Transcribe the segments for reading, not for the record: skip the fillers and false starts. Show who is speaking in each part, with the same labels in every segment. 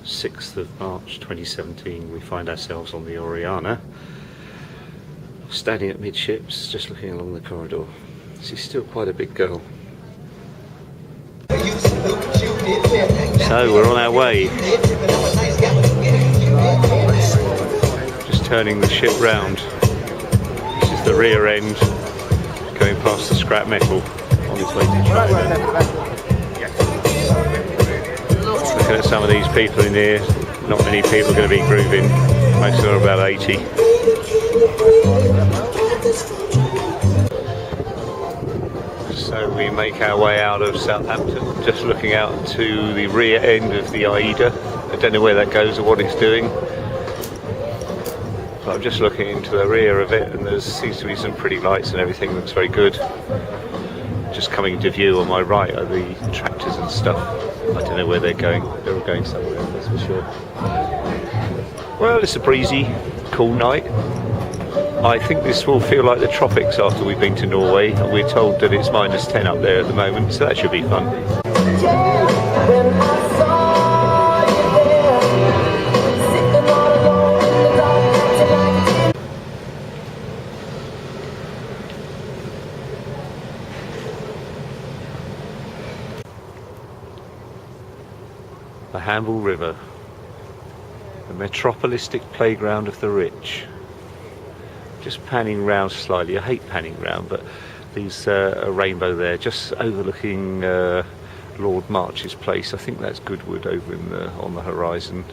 Speaker 1: 6th of March 2017, we find ourselves on the Oriana, standing at midships, just looking along the corridor. She's still quite a big girl. So we're on our way. Just turning the ship round. This is the rear end, going past the scrap metal on its way to China. Looking at some of these people in here, not many people are going to be grooving, most of them are about 80. So we make our way out of Southampton, just looking out to the rear end of the AIDA. I don't know where that goes or what it's doing, but I'm just looking into the rear of it, and there seems to be some pretty lights and everything looks very good. Just coming into view on my right are the tractors and stuff. I don't know where they're going. They're all going somewhere, that's for sure. Well, it's a breezy, cool night. I think this will feel like the tropics after we've been to Norway. We're told that it's -10 up there at the moment, so that should be fun. The Hamble River, the metropolistic playground of the rich. Just panning round slightly. I hate panning round, but there's a rainbow there, just overlooking Lord March's place. I think that's Goodwood over on the horizon.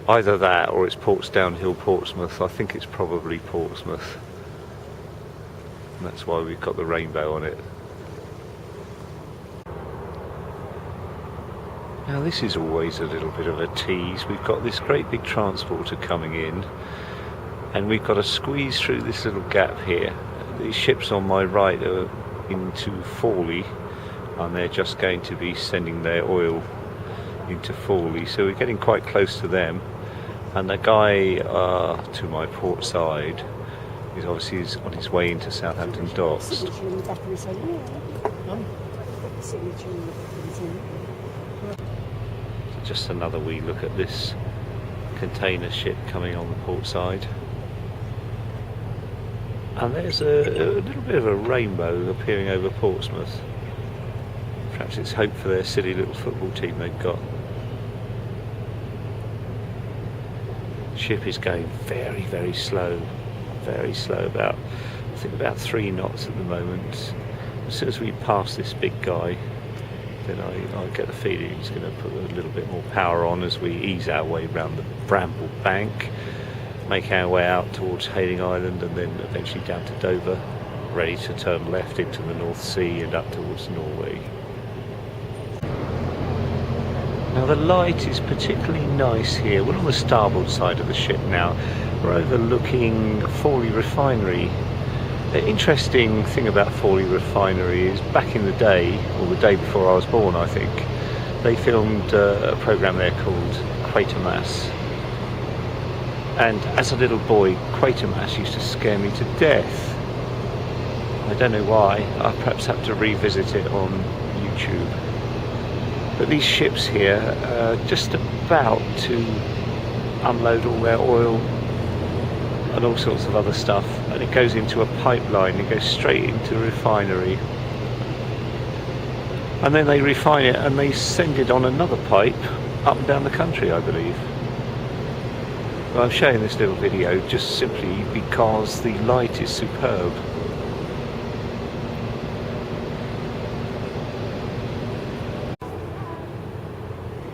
Speaker 1: Either that or it's Portsdown Hill, Portsmouth. I think it's probably Portsmouth. And that's why we've got the rainbow on it. Now this is always a little bit of a tease. We've got this great big transporter coming in, and we've got to squeeze through this little gap here. The ships on my right are into Fawley, and they're just going to be sending their oil into Fawley, so we're getting quite close to them. And the guy to my port side is obviously on his way into Southampton docks. Just another wee look at this container ship coming on the port side. And there's a little bit of a rainbow appearing over Portsmouth. Perhaps it's hope for their silly little football team they've got. The ship is going very, very slow. Very slow, I think about 3 knots at the moment. As soon as we pass this big guy, then I get the feeling he's going to put a little bit more power on as we ease our way around the Bramble Bank, make our way out towards Hayling Island, and then eventually down to Dover, ready to turn left into the North Sea and up towards Norway. Now the light is particularly nice here. We're on the starboard side of the ship now. We're overlooking Fawley Refinery. The interesting thing about Fawley Refinery is back in the day, or the day before I was born I think, they filmed a programme there called Quatermass. And as a little boy, Quatermass used to scare me to death. I don't know why. I perhaps have to revisit it on YouTube. But these ships here are just about to unload all their oil and all sorts of other stuff, and it goes into a pipeline. It goes straight into the refinery, and then they refine it and they send it on another pipe up and down the country, I believe. Well, I'm showing this little video just simply because the light is superb.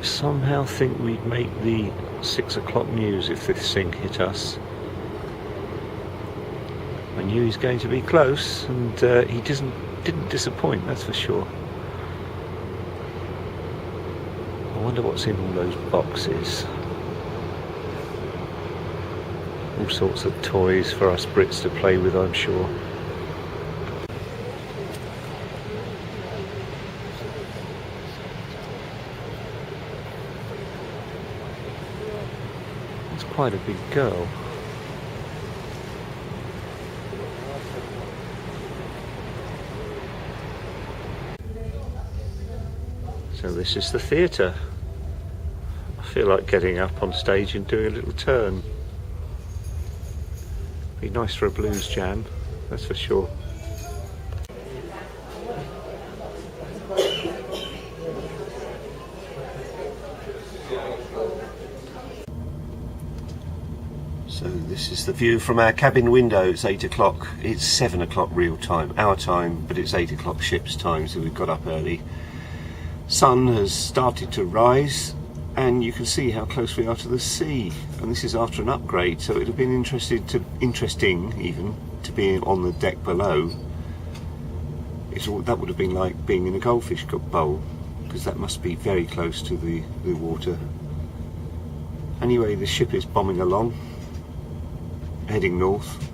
Speaker 1: Somehow think we'd make the 6 o'clock news if this thing hit us. I knew he was going to be close, and he didn't disappoint, that's for sure. I wonder what's in all those boxes. All sorts of toys for us Brits to play with, I'm sure. It's quite a big girl. So this is the theatre. I feel like getting up on stage and doing a little turn. Be nice for a blues jam, that's for sure. So this is the view from our cabin window. It's 8 o'clock. It's 7 o'clock real time, our time, but it's 8 o'clock ship's time, so we've got up early. Sun has started to rise, and you can see how close we are to the sea. And this is after an upgrade, so it would have been interesting even to be on the deck below. That would have been like being in a goldfish bowl, because that must be very close to the water. Anyway, the ship is bombing along, heading north.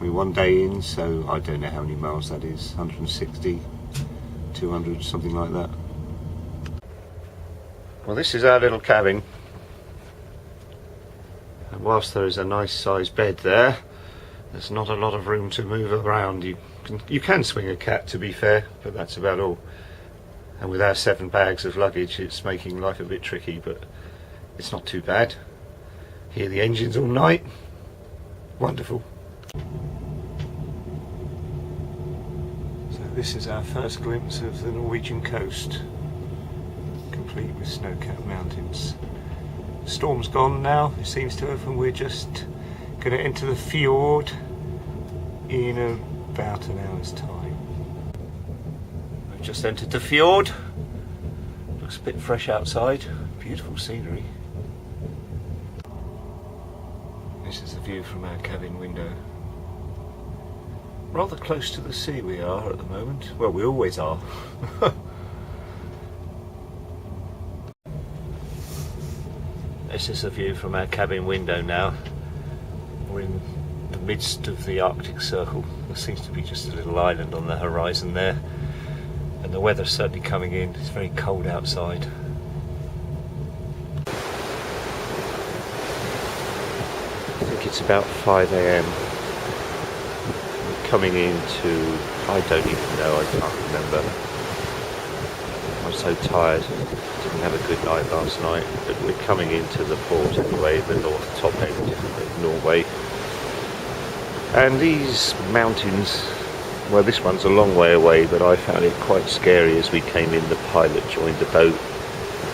Speaker 1: We're one day in, so I don't know how many miles that is, 160, 200, something like that. Well, this is our little cabin, and whilst there is a nice sized bed there, there's not a lot of room to move around. You can swing a cat, to be fair, but that's about all. And with our 7 bags of luggage, it's making life a bit tricky, but it's not too bad. Hear the engines all night. Wonderful. So this is our first glimpse of the Norwegian coast, complete with snow-capped mountains. The storm's gone now, it seems to have, and we're just going to enter the fjord in about an hour's time. We've just entered the fjord. Looks a bit fresh outside. Beautiful scenery. This is the view from our cabin window. Rather close to the sea we are at the moment. Well, we always are. This is the view from our cabin window now. We're in the midst of the Arctic Circle. There seems to be just a little island on the horizon there. And the weather's certainly coming in. It's very cold outside. I think it's about 5 AM. We're coming into, I don't even know, I can't remember. I'm so tired. Didn't have a good night last night, but we're coming into the port anyway, the top end of Norway. And these mountains, well, this one's a long way away, but I found it quite scary as we came in. The pilot joined the boat.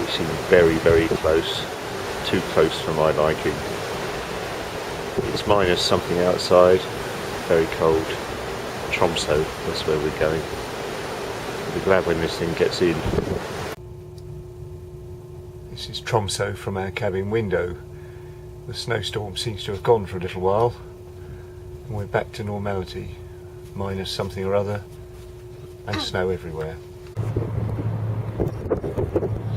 Speaker 1: We seemed very, very close, too close for my liking. It's minus something outside, very cold. Tromsø, that's where we're going. I'll be glad when this thing gets in. This is Tromsø from our cabin window. The snowstorm seems to have gone for a little while, and we're back to normality. Minus something or other, and snow everywhere.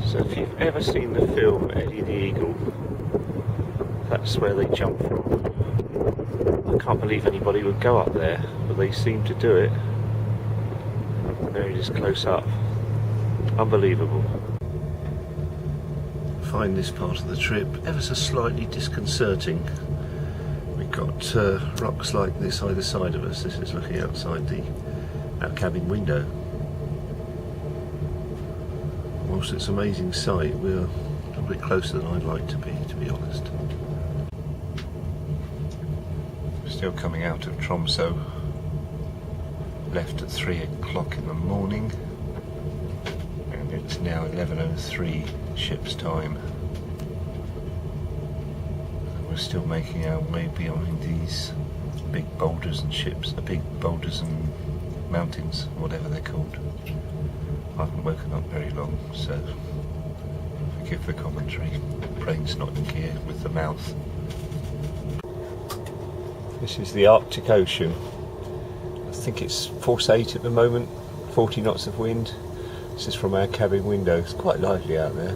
Speaker 1: So if you've ever seen the film Eddie the Eagle, that's where they jump from. I can't believe anybody would go up there, but they seem to do it. There it is, close up. Unbelievable. I find this part of the trip ever so slightly disconcerting. We've got rocks like this either side of us. This is looking outside our cabin window. Whilst it's an amazing sight, we're a bit closer than I'd like to be honest. Still coming out of Tromsø. Left at 3 o'clock in the morning, and it's now 11:03 ship's time. We're still making our way behind these big boulders and big boulders and mountains, whatever they're called. I haven't woken up very long, so forgive the commentary. Brain's not in gear with the mouth. This is the Arctic Ocean. I think it's force 8 at the moment, 40 knots of wind. This is from our cabin window. It's quite lively out there.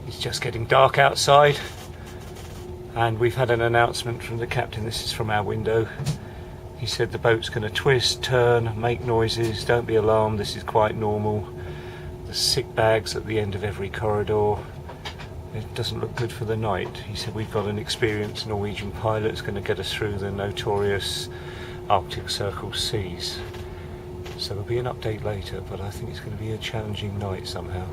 Speaker 1: It's just getting dark outside, and we've had an announcement from the captain. This is from our window. He said the boat's going to twist, turn, make noises. Don't be alarmed, this is quite normal. There's sick bags at the end of every corridor. It doesn't look good for the night. He said we've got an experienced Norwegian pilot that's going to get us through the notorious Arctic Circle seas. So there'll be an update later, but I think it's going to be a challenging night somehow.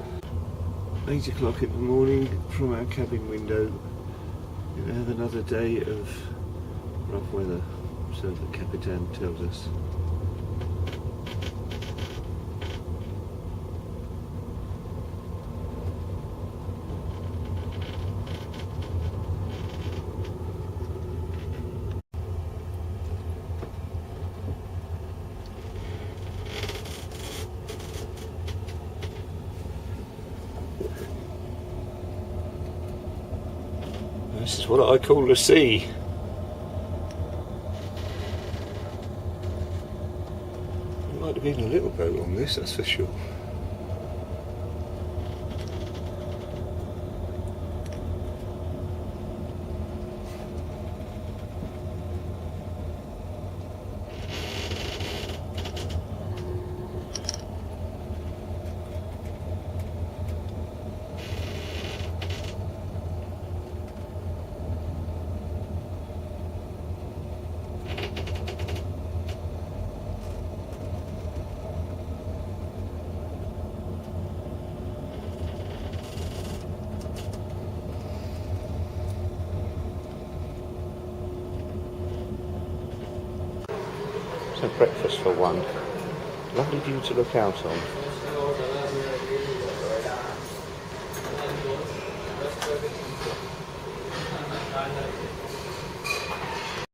Speaker 1: 8 o'clock in the morning from our cabin window. We're going to have another day of rough weather, so the Capitan tells us. This is what I call the sea. There might have been a little boat on this, that's for sure. So breakfast for one. Lovely view to look out on.